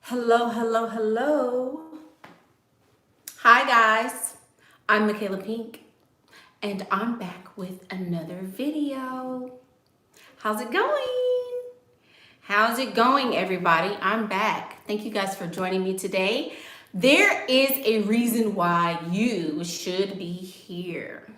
Hello, hello, hello. Hi guys, I'm Michaela Pink and I'm back with another video. How's it going? How's it going, everybody? I'm back. Thank you guys for joining me today. There is a reason why you should be here.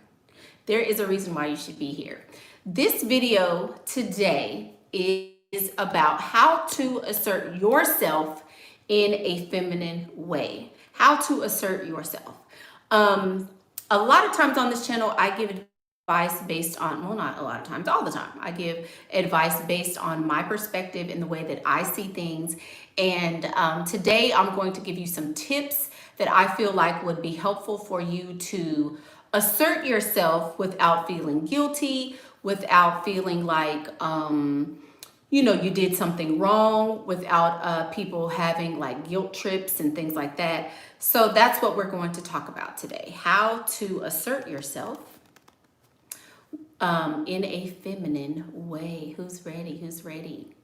There is a reason why you should be here. This video today is about how to assert yourself in a feminine way. How to assert yourself. A lot of times on this channel, I give advice based on, well, not a lot of times, all the time. I give advice based on my perspective and the way that I see things. And today I'm going to give you some tips that I feel like would be helpful for you to assert yourself without feeling guilty, without feeling like, you did something wrong, without people having like guilt trips and things like that. So that's what we're going to talk about today. How to assert yourself in a feminine way. Who's ready? Who's ready?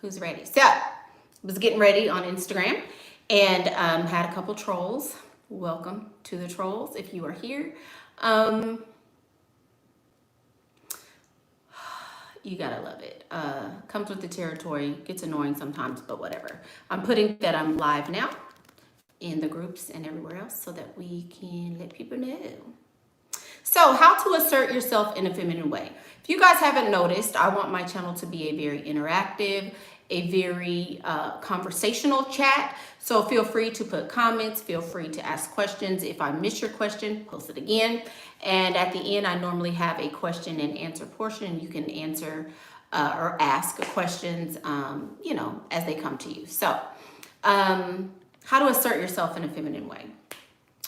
Who's ready? So I was getting ready on Instagram and had a couple trolls. Welcome to the trolls if you are here. You gotta love it. Comes with the territory, gets annoying sometimes, but whatever. I'm putting that I'm live now in the groups and everywhere else so that we can let people know. So how to assert yourself in a feminine way. If you guys haven't noticed, I want my channel to be a very interactive, a very conversational chat. So feel free to put comments, feel free to ask questions. If I miss your question, post it again. And at the end, I normally have a question and answer portion. You can answer or ask questions, as they come to you. So how to assert yourself in a feminine way.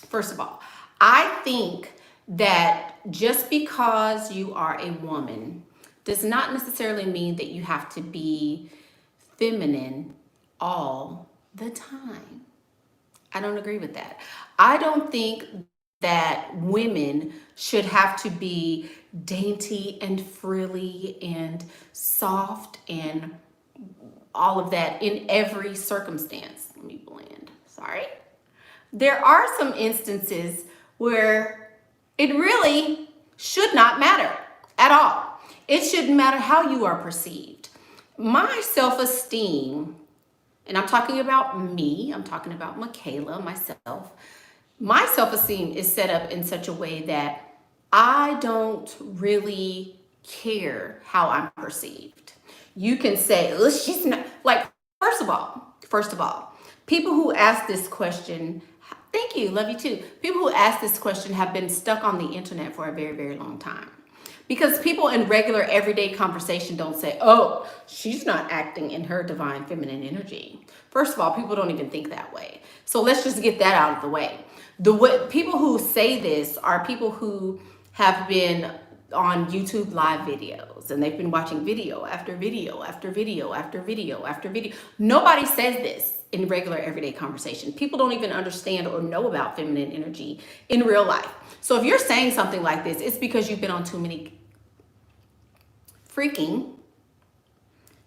First of all, I think that just because you are a woman does not necessarily mean that you have to be feminine all the time. I don't agree with that. I don't think that women should have to be dainty and frilly and soft and all of that in every circumstance. Let me blend, sorry. There are some instances where it really should not matter at all. It shouldn't matter how you are perceived. My self-esteem, and I'm talking about me, I'm talking about Michaela, myself. My self-esteem is set up in such a way that I don't really care how I'm perceived. You can say, oh, she's not, like, first of all, people who ask this question, thank you, love you too. People who ask this question have been stuck on the internet for a very, very long time. Because people in regular everyday conversation don't say, oh, she's not acting in her divine feminine energy. First of all, people don't even think that way. So let's just get that out of the way. People who say this are people who have been on YouTube live videos and they've been watching video after video after video after video after video. Nobody says this in regular everyday conversation. People don't even understand or know about feminine energy in real life. So if you're saying something like this, it's because you've been on too many freaking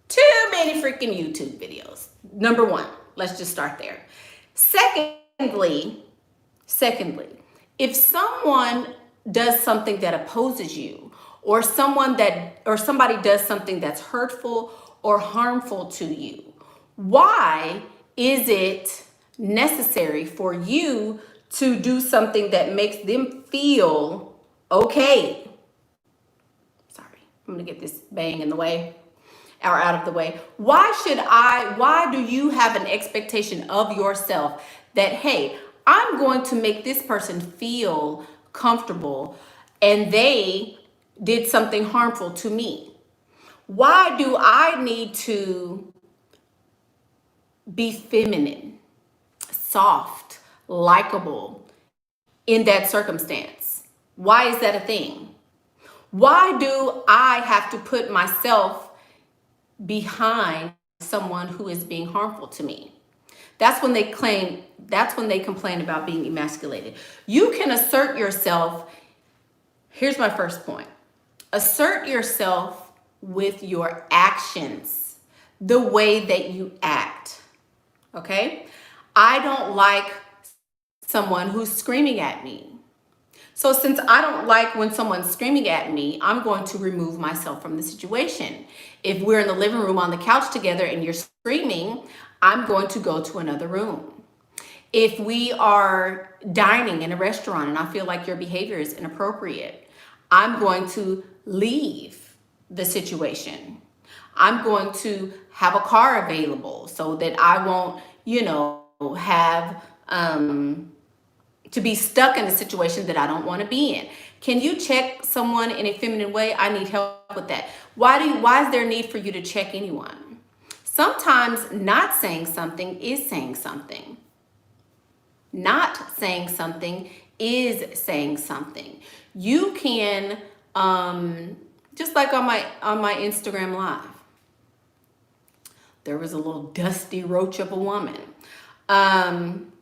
YouTube videos. Number one, let's just start there. Secondly, if someone does something that opposes you, or somebody does something that's hurtful or harmful to you, why is it necessary for you to do something that makes them feel okay? Sorry, I'm gonna get this bang in the way or out of the way. Why do you have an expectation of yourself that, hey, I'm going to make this person feel comfortable and they did something harmful to me? Why do I need to be feminine, soft, likable in that circumstance? Why is that a thing? Why do I have to put myself behind someone who is being harmful to me? That's when they complain about being emasculated. You can assert yourself. Here's my first point. Assert yourself with your actions, the way that you act. Okay? I don't like someone who's screaming at me. So since I don't like when someone's screaming at me, I'm going to remove myself from the situation. If we're in the living room on the couch together and you're screaming, I'm going to go to another room. If we are dining in a restaurant and I feel like your behavior is inappropriate, I'm going to leave the situation. I'm going to have a car available so that I won't, have to be stuck in a situation that I don't want to be in. Can you check someone in a feminine way? I need help with that. Why is there a need for you to check anyone? Sometimes not saying something is saying something. Not saying something is saying something. You can just like on my Instagram live. There was a little dusty roach of a woman.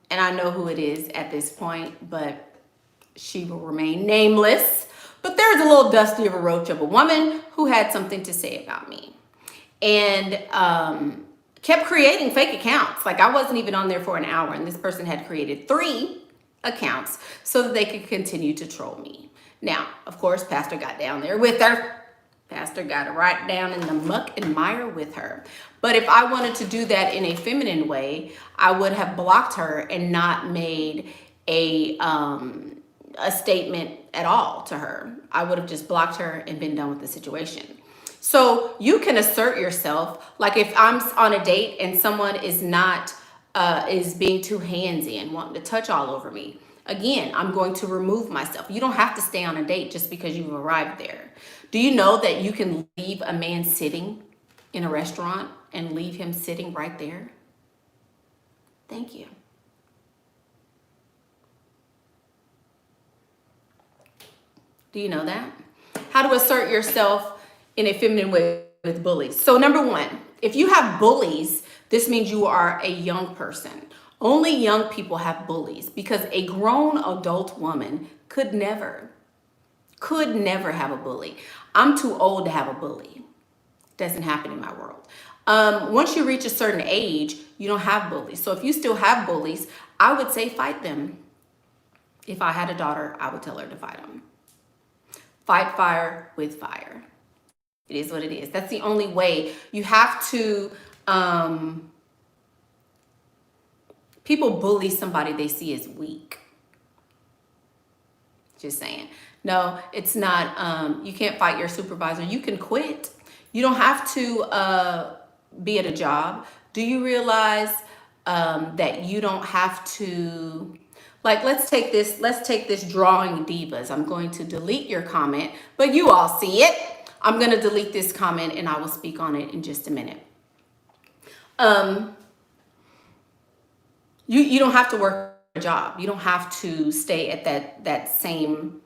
And I know who it is at this point, but she will remain nameless. But there's a little dusty of a roach of a woman who had something to say about me. And kept creating fake accounts. Like I wasn't even on there for an hour, and this person had created 3 accounts so that they could continue to troll me. Now, of course, Pastor got down there with her. Pastor got right down in the muck and mire with her. But if I wanted to do that in a feminine way, I would have blocked her and not made a statement at all to her. I would have just blocked her and been done with the situation. So you can assert yourself. Like if I'm on a date and someone is not, is being too handsy and wanting to touch all over me, again, I'm going to remove myself. You don't have to stay on a date just because you've arrived there. Do you know that you can leave a man sitting in a restaurant and leave him sitting right there? Thank you. Do you know that? How to assert yourself in a feminine way with bullies. So number 1, if you have bullies, this means you are a young person. Only young people have bullies because a grown adult woman could never have a bully. I'm too old to have a bully. Doesn't happen in my world. Once you reach a certain age, you don't have bullies. So if you still have bullies, I would say fight them. If I had a daughter, I would tell her to fight them. Fight fire with fire. It is what it is. That's the only way. You have to, people bully somebody they see as weak. Just saying. No, it's not, you can't fight your supervisor. You can quit. You don't have to be at a job. Do you realize that you don't have to, like, let's take this drawing divas. I'm going to delete your comment, but you all see it. I'm going to delete this comment and I will speak on it in just a minute. You don't have to work a job. You don't have to stay at that same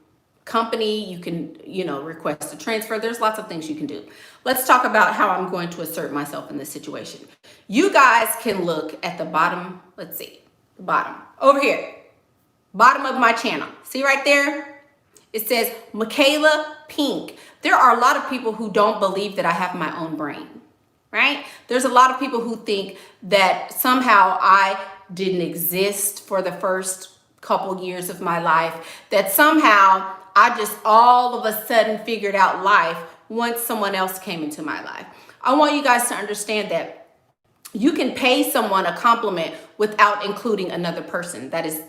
company. You can, request a transfer. There's lots of things you can do. Let's talk about how I'm going to assert myself in this situation. You guys can look at the bottom. Let's see, the bottom over here, bottom of my channel. See right there? It says Michaela Pink. There are a lot of people who don't believe that I have my own brain, right? There's a lot of people who think that somehow I didn't exist for the first couple years of my life, that somehow I just all of a sudden figured out life once someone else came into my life. I want you guys to understand that you can pay someone a compliment without including another person. That is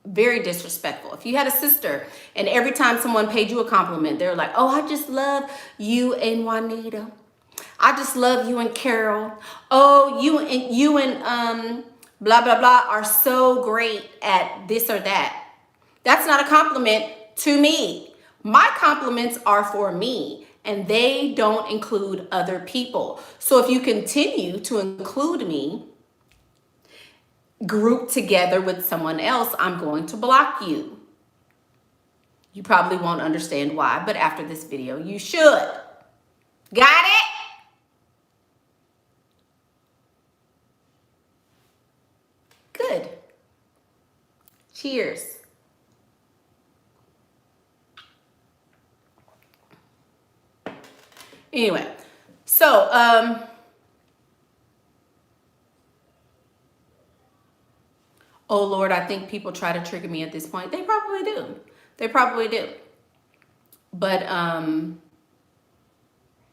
very disrespectful. If you had a sister and every time someone paid you a compliment, they're like, oh, I just love you and Juanita. I just love you and Carol. Oh, you and blah, blah, blah are so great at this or that. That's not a compliment to me. My compliments are for me and they don't include other people. So if you continue to include me grouped together with someone else, I'm going to block you. You probably won't understand why, but after this video, you should. Got it? Good. Cheers. Anyway, so oh Lord, I think people try to trigger me at this point. They probably do. They probably do. But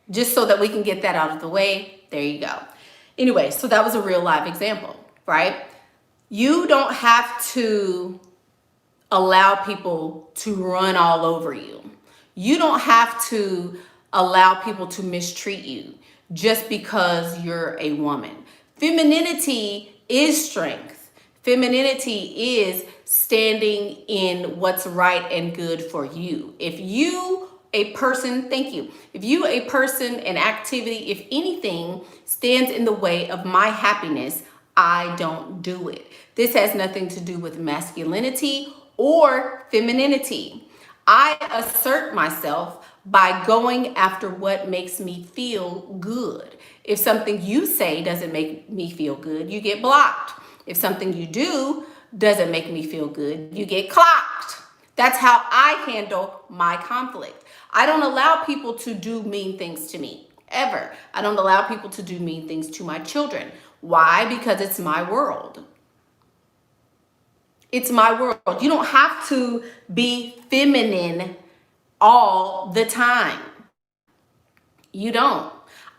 just so that we can get that out of the way, there you go. Anyway, so that was a real live example, right? You don't have to allow people to run all over you. You don't have to allow people to mistreat you just because you're a woman. Femininity is strength. Femininity is standing in what's right and good for you. If you, a person, thank you. If you, a person, an activity, if anything stands in the way of my happiness, I don't do it. This has nothing to do with masculinity or femininity. I assert myself by going after what makes me feel good. If something you say doesn't make me feel good, you get blocked. If something you do doesn't make me feel good, you get clocked. That's how I handle my conflict. I don't allow people to do mean things to me, ever. I don't allow people to do mean things to my children. Why? Because it's my world. It's my world. You don't have to be feminine all the time. You don't.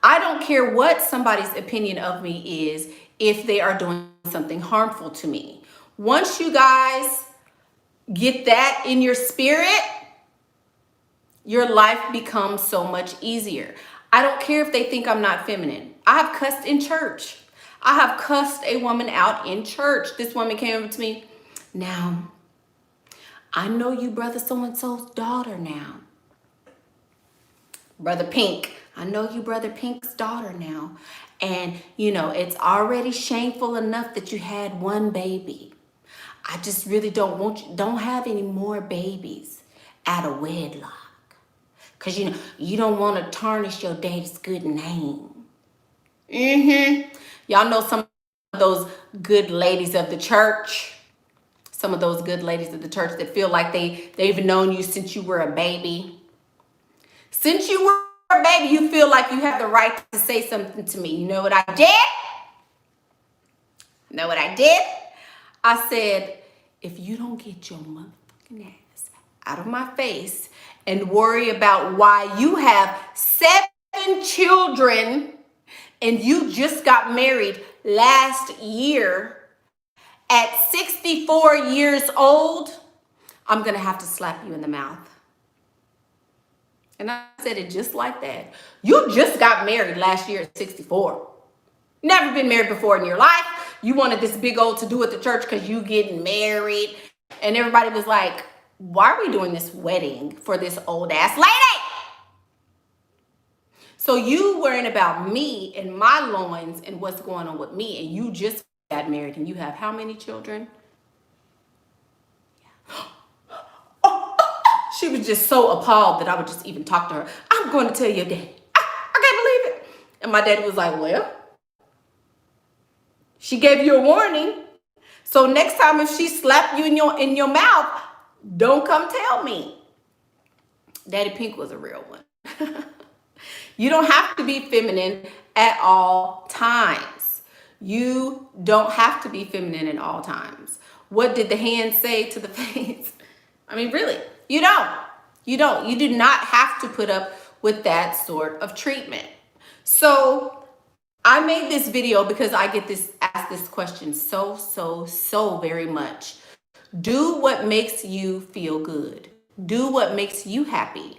I don't care what somebody's opinion of me is if they are doing something harmful to me. Once you guys get that in your spirit, your life becomes so much easier. I don't care if they think I'm not feminine. I have cussed in church. I have cussed a woman out in church. This woman came over to me. Now, I know you brother so-and-so's daughter now. Brother Pink, I know you brother Pink's daughter now. And, you know, it's already shameful enough that you had one baby. I just really don't have any more babies out of wedlock. Because, you know, you don't want to tarnish your daddy's good name. Y'all know some of those good ladies of the church. Some of those good ladies of the church that feel like they've known you since you were a baby. Since you were a baby, you feel like you have the right to say something to me. You know what I did? Know what I did? I said, if you don't get your motherfucking ass out of my face and worry about why you have 7 children and you just got married last year at 64 years old, I'm going to have to slap you in the mouth. And I said it just like that. You just got married last year at 64. Never been married before in your life. You wanted this big old to-do at the church because you getting married. And everybody was like, why are we doing this wedding for this old ass lady? So you worrying about me and my loins and what's going on with me, and you just got married and you have how many children? She was just so appalled that I would just even talk to her. I'm going to tell your daddy. I can't believe it. And my daddy was like, well, she gave you a warning. So next time if she slapped you in your mouth, don't come tell me. Daddy Pink was a real one. You don't have to be feminine at all times. You don't have to be feminine at all times. What did the hand say to the face? I mean, really, you don't. You don't. You do not have to put up with that sort of treatment. So I made this video because I get asked this question so very much. Do what makes you feel good. Do what makes you happy.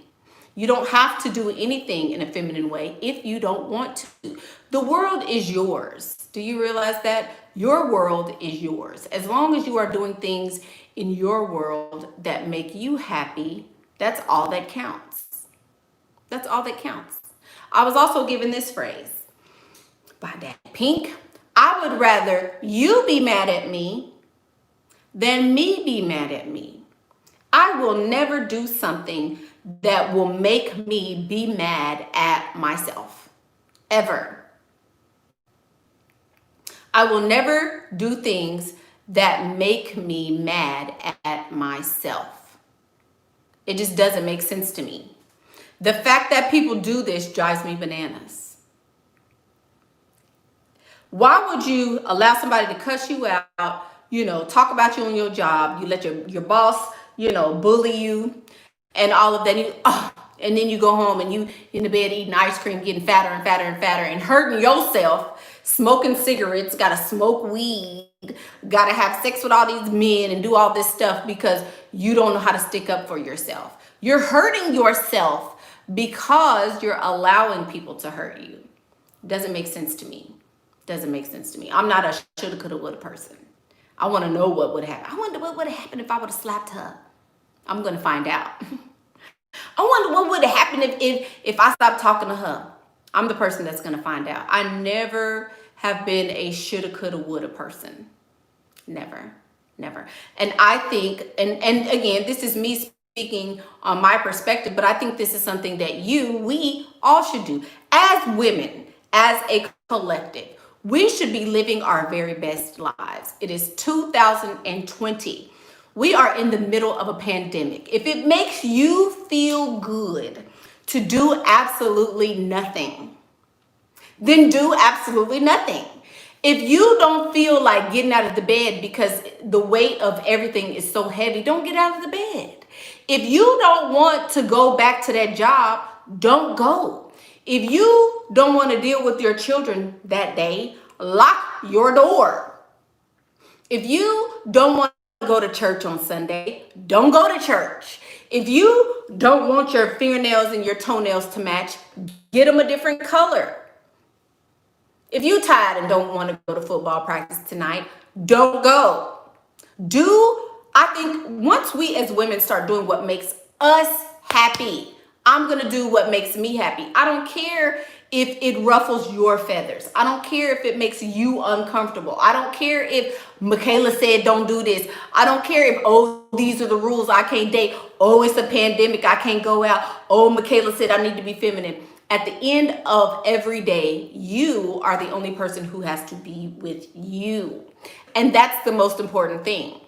You don't have to do anything in a feminine way if you don't want to. The world is yours. Do you realize that? Your world is yours. As long as you are doing things in your world that make you happy, that's all that counts. That's all that counts. I was also given this phrase by Daddy Pink. I would rather you be mad at me than me be mad at me. I will never do something that will make me be mad at myself. Ever. I will never do things that make me mad at myself. It just doesn't make sense to me. The fact that people do this drives me bananas. Why would you allow somebody to cuss you out talk about you on your job. You let your boss, bully you and all of that. And then you go home and you in the bed eating ice cream, getting fatter and fatter and fatter and hurting yourself, smoking cigarettes, gotta smoke weed, gotta have sex with all these men and do all this stuff because you don't know how to stick up for yourself. You're hurting yourself because you're allowing people to hurt you. Doesn't make sense to me. Doesn't make sense to me. I'm not a shoulda, coulda, woulda person. I want to know what would happen. I wonder what would have happened if I would have slapped her. I'm going to find out. I wonder what would have happened if I stopped talking to her. I'm the person that's going to find out. I never have been a shoulda, coulda, woulda person. Never. And I think, and again, this is me speaking on my perspective, but I think this is something that we all should do as women, as a collective. We should be living our very best lives. It is 2020. We are in the middle of a pandemic. If it makes you feel good to do absolutely nothing, then do absolutely nothing. If you don't feel like getting out of the bed because the weight of everything is so heavy, don't get out of the bed. If you don't want to go back to that job, don't go. If you don't want to deal with your children that day, lock your door. If you don't want to go to church on Sunday, don't go to church. If you don't want your fingernails and your toenails to match, get them a different color. If you're tired and don't want to go to football practice tonight, don't go. I think once we as women start doing what makes us happy, I'm going to do what makes me happy. I don't care if it ruffles your feathers. I don't care if it makes you uncomfortable. I don't care if Michaela said don't do this. I don't care if, these are the rules, I can't date. It's a pandemic, I can't go out. Michaela said I need to be feminine. At the end of every day, you are the only person who has to be with you. And that's the most important thing.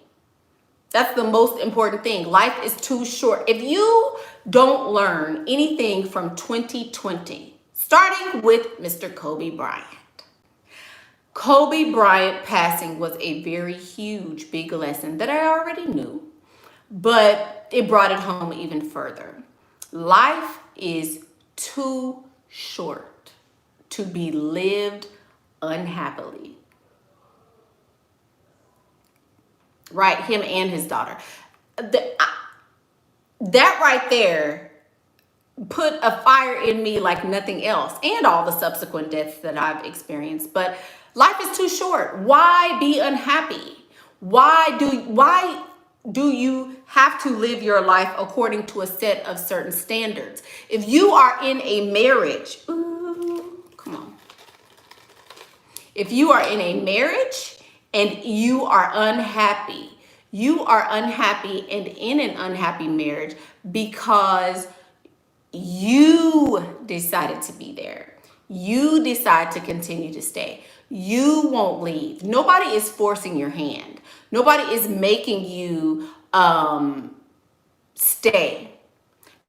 That's the most important thing. Life is too short. If you don't learn anything from 2020, starting with Mr. Kobe Bryant. Kobe Bryant passing was a very huge, big lesson that I already knew, but it brought it home even further. Life is too short to be lived unhappily. Right, him and his daughter. That right there put a fire in me like nothing else, and all the subsequent deaths that I've experienced. But life is too short. Why be unhappy? Why do you have to live your life according to a set of certain standards? If you are in a marriage, come on. If you are in a marriage and you are unhappy and in an unhappy marriage because you decided to be there. You decide to continue to stay. You won't leave. Nobody is forcing your hand. Nobody is making you stay.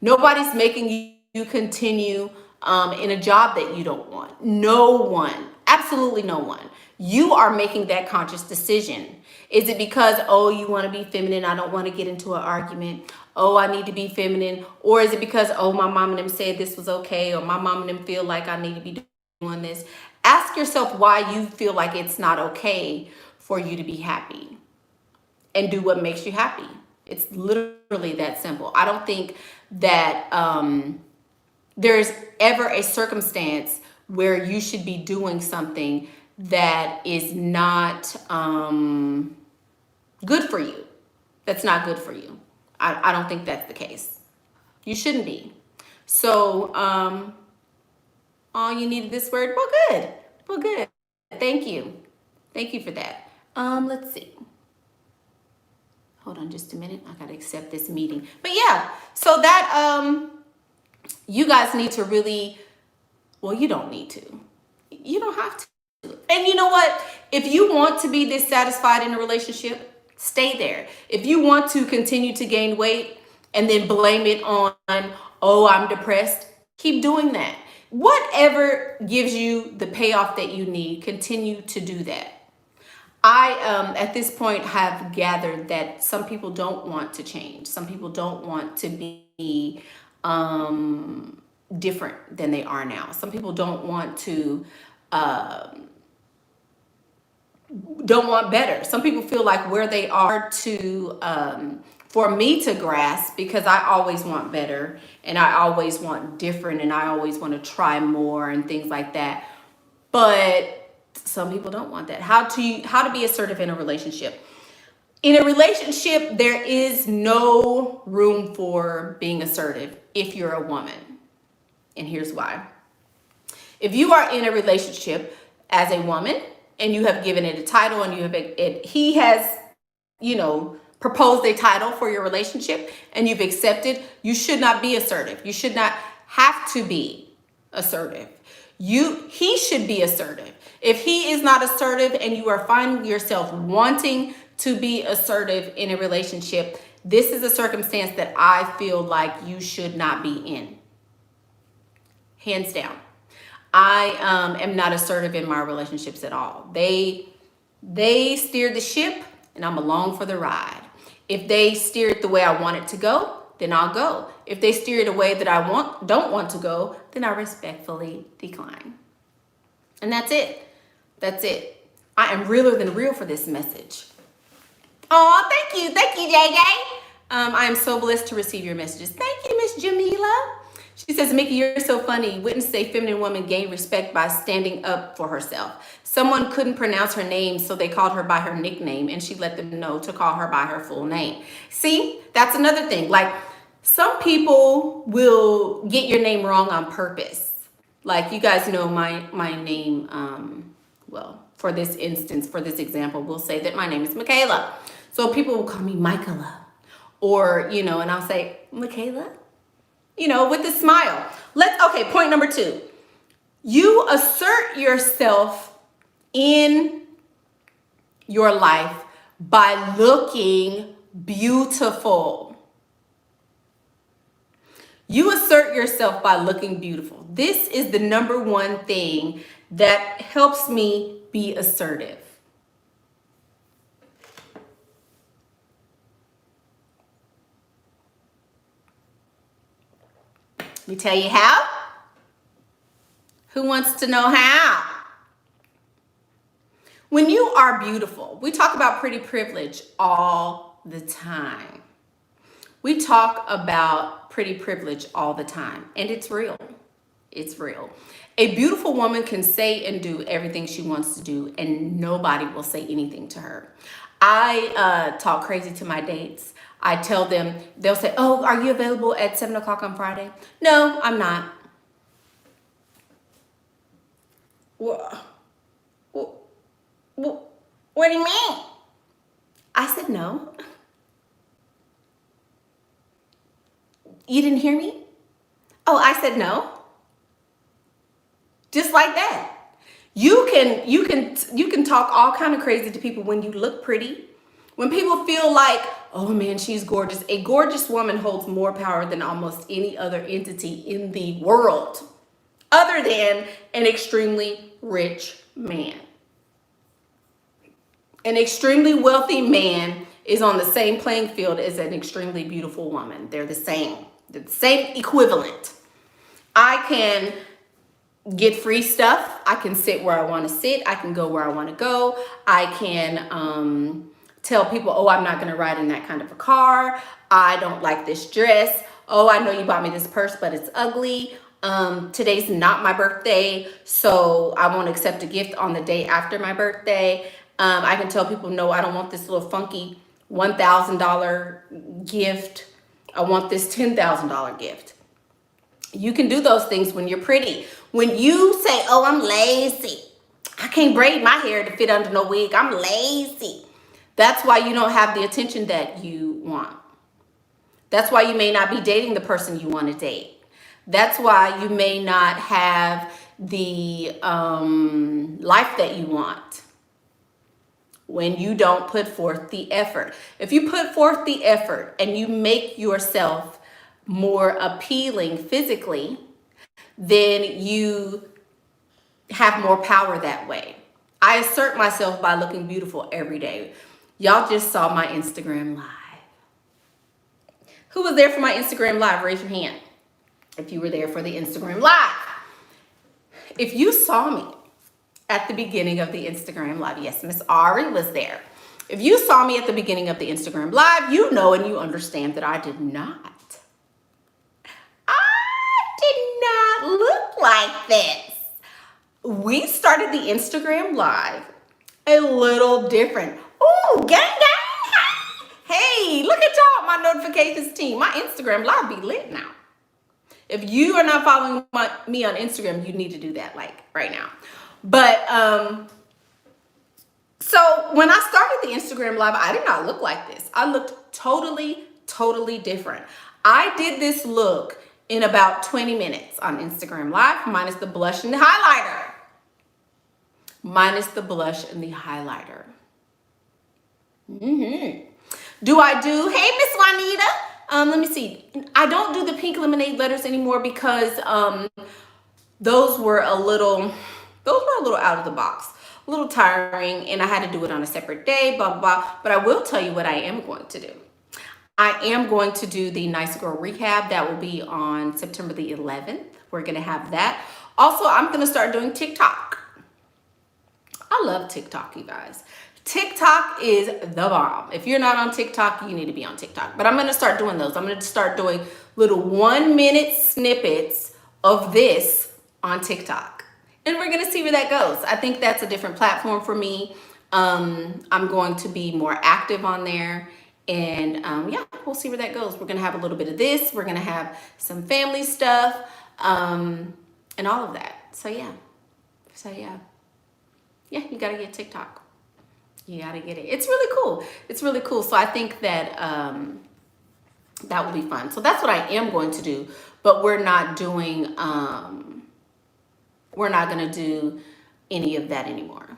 Nobody's making you continue in a job that you don't want. No one. Absolutely no one. You are making that conscious decision. Is it because, you want to be feminine, I don't want to get into an argument, I need to be feminine? Or is it because, my mom and them said this was okay, or my mom and them feel like I need to be doing this? Ask yourself why you feel like it's not okay for you to be happy, and do what makes you happy. It's literally that simple. I don't think that there's ever a circumstance where you should be doing something that is not good for you. That's not good for you. I don't think that's the case. You shouldn't be. So, you needed this word? Well, good. Thank you. Thank you for that. Let's see. Hold on just a minute. I gotta accept this meeting. But yeah, so that you guys need to really, you don't need to. You don't have to. And you know what? If you want to be dissatisfied in a relationship, stay there. If you want to continue to gain weight and then blame it on, I'm depressed, keep doing that. Whatever gives you the payoff that you need, continue to do that. I, at this point, have gathered that some people don't want to change. Some people don't want to be different than they are now. Some people don't want to, don't want better. Some people feel like where they are to, for me to grasp, because I always want better and I always want different and I always want to try more and things like that. But some people don't want that. How to be assertive in a relationship? In a relationship, there is no room for being assertive if you're a woman. And here's why. If you are in a relationship as a woman and you have given it a title and he has, proposed a title for your relationship and you've accepted, you should not be assertive. You should not have to be assertive. He should be assertive. If he is not assertive and you are finding yourself wanting to be assertive in a relationship, this is a circumstance that I feel like you should not be in. Hands down. I am not assertive in my relationships at all. They steer the ship and I'm along for the ride. If they steer it the way I want it to go, then I'll go. If they steer it a way that I don't want to go, then I respectfully decline. And that's it. That's it. I am realer than real for this message. Oh, thank you, JJ. I am so blessed to receive your messages. Thank you, Miss Jamila. She says, Mickey, you're so funny. Wouldn't say feminine woman gain respect by standing up for herself. Someone couldn't pronounce her name, so they called her by her nickname, and she let them know to call her by her full name. See, that's another thing. Like, some people will get your name wrong on purpose. Like, you guys know my name, well, for this instance, for this example, we'll say that my name is Michaela. So people will call me MICHAELA, or, and I'll say, Michaela, with a smile. Okay, point number 2. You assert yourself in your life by looking beautiful. You assert yourself by looking beautiful. This is the number one thing that helps me be assertive. Let me tell you how. Who wants to know how? When you are beautiful, we talk about pretty privilege all the time. We talk about pretty privilege all the time, and it's real. It's real. A beautiful woman can say and do everything she wants to do, and nobody will say anything to her. I talk crazy to my dates. I tell them, they'll say, oh, are you available at 7 o'clock on Friday? No, I'm not. What do you mean? I said, no. You didn't hear me? Oh, I said no. Just like that. You can talk all kind of crazy to people when you look pretty. When people feel like, oh man, she's gorgeous. A gorgeous woman holds more power than almost any other entity in the world, other than an extremely rich man. An extremely wealthy man is on the same playing field as an extremely beautiful woman. They're the same. They're the same equivalent. I can get free stuff. I can sit where I want to sit. I can go where I want to go. I can tell people, oh, I'm not going to ride in that kind of a car. I don't like this dress. Oh, I know you bought me this purse, but it's ugly. Today's not my birthday, so I won't accept a gift on the day after my birthday. I can tell people, no, I don't want this little funky $1,000 gift. I want this $10,000 gift. You can do those things when you're pretty. When you say, oh, I'm lazy. I can't braid my hair to fit under no wig. I'm lazy. That's why you don't have the attention that you want. That's why you may not be dating the person you want to date. That's why you may not have the life that you want when you don't put forth the effort. If you put forth the effort and you make yourself more appealing physically, then you have more power that way. I assert myself by looking beautiful every day. Y'all just saw my Instagram live. Who was there for my Instagram live? Raise your hand if you were there for the Instagram live. If you saw me at the beginning of the Instagram live, yes, Miss Ari was there. If you saw me at the beginning of the Instagram live, you know and you understand that I did not look like this. We started the Instagram live a little different. Oh, gang, gang. Hey, look at y'all, my notifications team. My Instagram live be lit now. If you are not following me on Instagram, you need to do that like right now. But so when I started the Instagram live, I did not look like this. I looked totally different. I did this look in about 20 minutes on Instagram live, minus the blush and the highlighter. Minus the blush and the highlighter. Do I do, hey, Miss Juanita. Let me see. I don't do the pink lemonade letters anymore because those were a little out of the box, a little tiring, and I had to do it on a separate day, blah, blah, blah. But I will tell you what I am going to do. I am going to do the Nice Girl Recap. That will be on September the 11th. We're going to have that. Also, I'm going to start doing TikTok. I love TikTok, you guys. TikTok is the bomb. If you're not on TikTok, you need to be on TikTok. But I'm going to start doing those. I'm going to start doing little 1-minute snippets of this on TikTok. And we're going to see where that goes. I think that's a different platform for me. I'm going to be more active on there. And yeah, we'll see where that goes. We're going to have a little bit of this. We're going to have some family stuff and all of that. So yeah. Yeah, you got to get TikTok. You got to get it. It's really cool. It's really cool. So I think that that will be fun. So that's what I am going to do. But we're not doing, we're not going to do any of that anymore.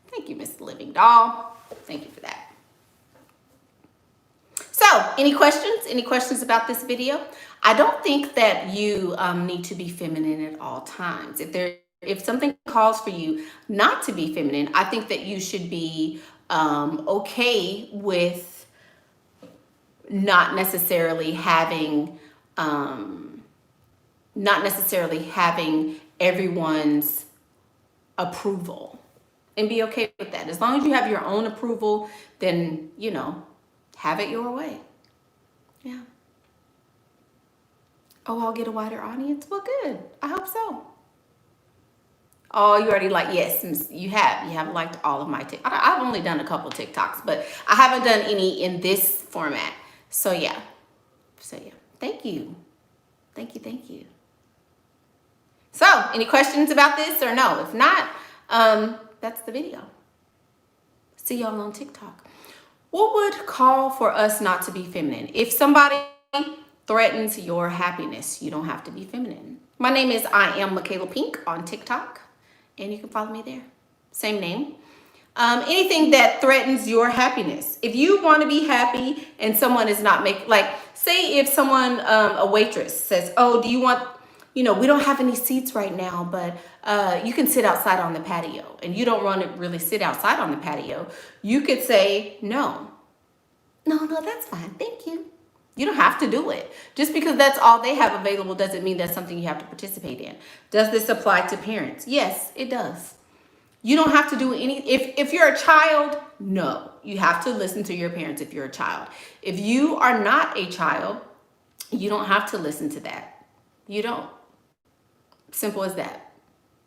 Thank you, Miss Living Doll. Thank you for that. So, any questions? Any questions about this video? I don't think that you need to be feminine at all times. If something calls for you not to be feminine, I think that you should be okay with not necessarily having everyone's approval, and be okay with that. As long as you have your own approval, then, you know, have it your way. Yeah. Oh, I'll get a wider audience? Well, good. I hope so. Oh, you already like, yes, you have. You have liked all of my TikToks. I've only done a couple TikToks, but I haven't done any in this format. So yeah. Thank you. Thank you. So, any questions about this or no? If not, that's the video. See y'all on TikTok. What would call for us not to be feminine? If somebody threatens your happiness, you don't have to be feminine. My name is I am Michaela Pink on TikTok, and you can follow me there. Same name. Anything that threatens your happiness. If you want to be happy and someone is not making, like, say if someone, a waitress says, oh, do you want, you know, we don't have any seats right now, but you can sit outside on the patio, and you don't want to really sit outside on the patio, you could say, no, that's fine. Thank you. You don't have to do it. Just because that's all they have available doesn't mean that's something you have to participate in. Does this apply to parents? Yes, it does. You don't have to do any, if you're a child, no, you have to listen to your parents if you're a child. If you are not a child, you don't have to listen to that. You don't. Simple as that.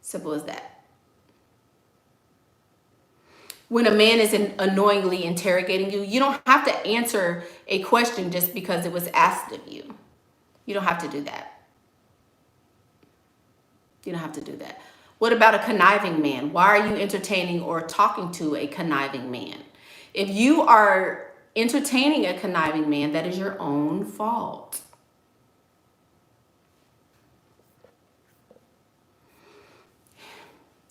Simple as that. When a man is annoyingly interrogating you, you don't have to answer a question just because it was asked of you. You don't have to do that. You don't have to do that. What about a conniving man? Why are you entertaining or talking to a conniving man? If you are entertaining a conniving man, that is your own fault.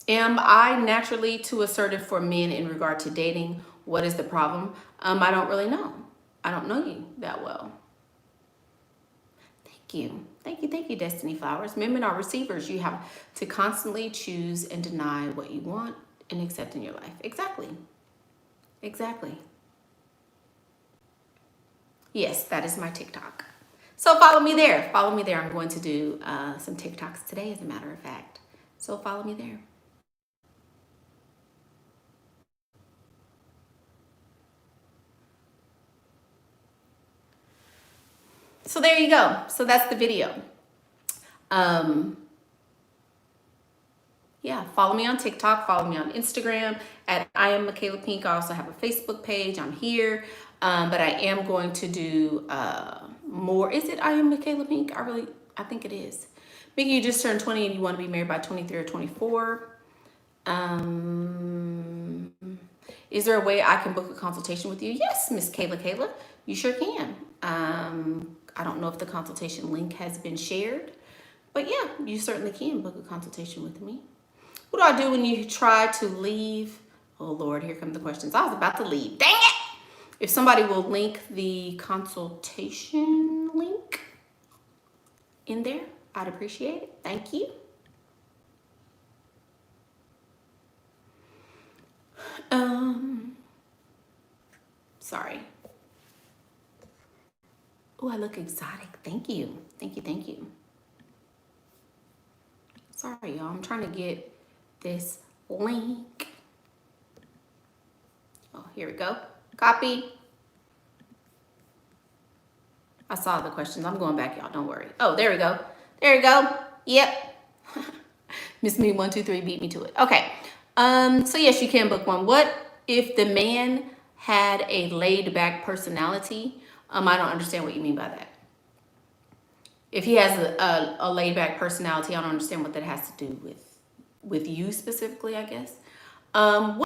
Am I naturally too assertive for men in regard to dating? What is the problem? I don't really know. I don't know you that well. Thank you. Thank you, Destiny Flowers. Women are receivers. You have to constantly choose and deny what you want and accept in your life. Exactly. Exactly. Yes, that is my TikTok. So follow me there. Follow me there. I'm going to do some TikToks today, as a matter of fact. So follow me there. So there you go. So that's the video. Yeah, follow me on TikTok, follow me on Instagram at I am Michaela Pink. I also have a Facebook page. I'm here. But I am going to do more. Is it I am Michaela Pink? I think it is. Mickey, you just turned 20 and you want to be married by 23 or 24. Is there a way I can book a consultation with you? Yes, Miss Kayla. You sure can. I don't know if the consultation link has been shared, but yeah, you certainly can book a consultation with me. What do I do when you try to leave? Oh Lord, here come the questions. I was about to leave. Dang it! If somebody will link the consultation link in there, I'd appreciate it. Thank you. Sorry. Oh, I look exotic. Thank you. Thank you. Sorry, y'all. I'm trying to get this link. Oh, here we go. Copy. I saw the questions. I'm going back, y'all. Don't worry. Oh, there we go. There you go. Yep. Miss Me 123 beat me to it. Okay. So yes, you can book one. What if the man had a laid back personality? I don't understand what you mean by that. If he has a laid back personality, I don't understand what that has to do with you specifically, I guess. I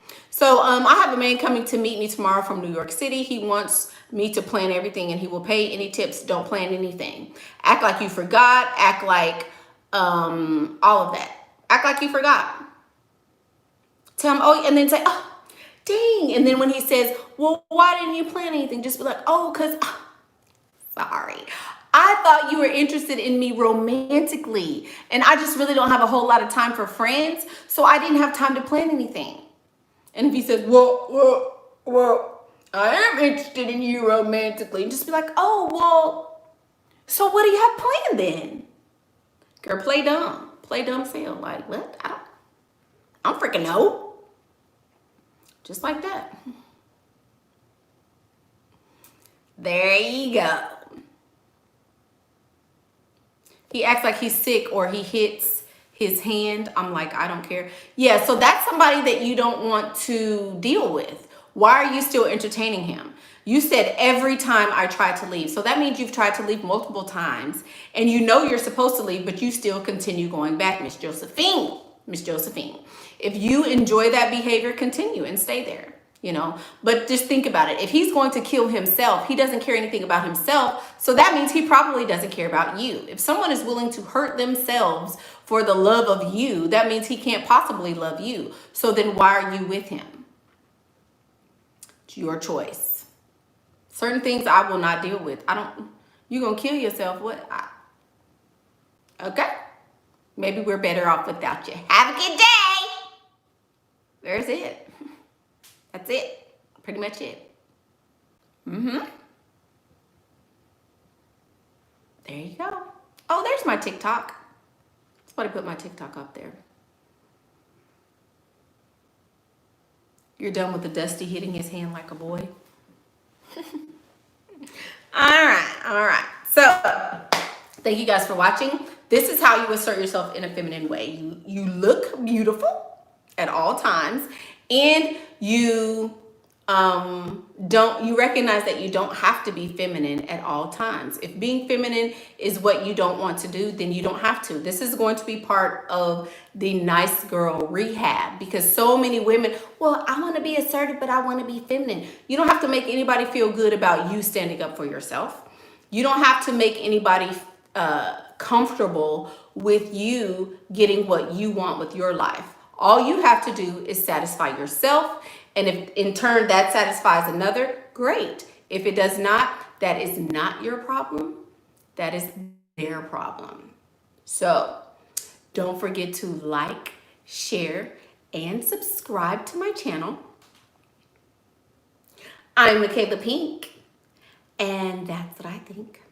have a man coming to meet me tomorrow from New York City. He wants me to plan everything and he will pay any tips. Don't plan anything. Act like you forgot. Act like all of that. Act like you forgot. Tell him, oh, and then say, oh, dang. And then when he says, well, why didn't you plan anything? Just be like, oh, because, sorry. I thought you were interested in me romantically. And I just really don't have a whole lot of time for friends. So I didn't have time to plan anything. And if he says, well, I am interested in you romantically, just be like, oh, well, so what do you have planned then? Girl, play dumb. Play dumb sale. Like, what? I don't freaking know. Just like that. There you go. He acts like he's sick or he hits his hand. I'm like, I don't care. Yeah, so that's somebody that you don't want to deal with. Why are you still entertaining him? You said every time I try to leave. So that means you've tried to leave multiple times and you know you're supposed to leave, but you still continue going back, Miss Josephine. Miss Josephine. If you enjoy that behavior, continue and stay there, you know. But just think about it. If he's going to kill himself, he doesn't care anything about himself. So that means he probably doesn't care about you. If someone is willing to hurt themselves for the love of you, that means he can't possibly love you. So then why are you with him? It's your choice. Certain things I will not deal with. You're going to kill yourself. What? Okay. Maybe we're better off without you. Have a good day. There's it. That's it. Pretty much it. There you go. Oh, there's my TikTok. Somebody put my TikTok up there. You're done with the Dusty hitting his hand like a boy. All right. So, thank you guys for watching. This is how you assert yourself in a feminine way. You look beautiful at all times, and you recognize that you don't have to be feminine at all times. If being feminine is what you don't want to do, then you don't have to. This is going to be part of the nice girl rehab, because so many women, well, I want to be assertive, but I want to be feminine. You don't have to make anybody feel good about you standing up for yourself. You don't have to make anybody comfortable with you getting what you want with your life. All you have to do is satisfy yourself. And if in turn that satisfies another, great. If it does not, that is not your problem. That is their problem. So don't forget to like, share, and subscribe to my channel. I'm Michaela Pink, and that's what I think.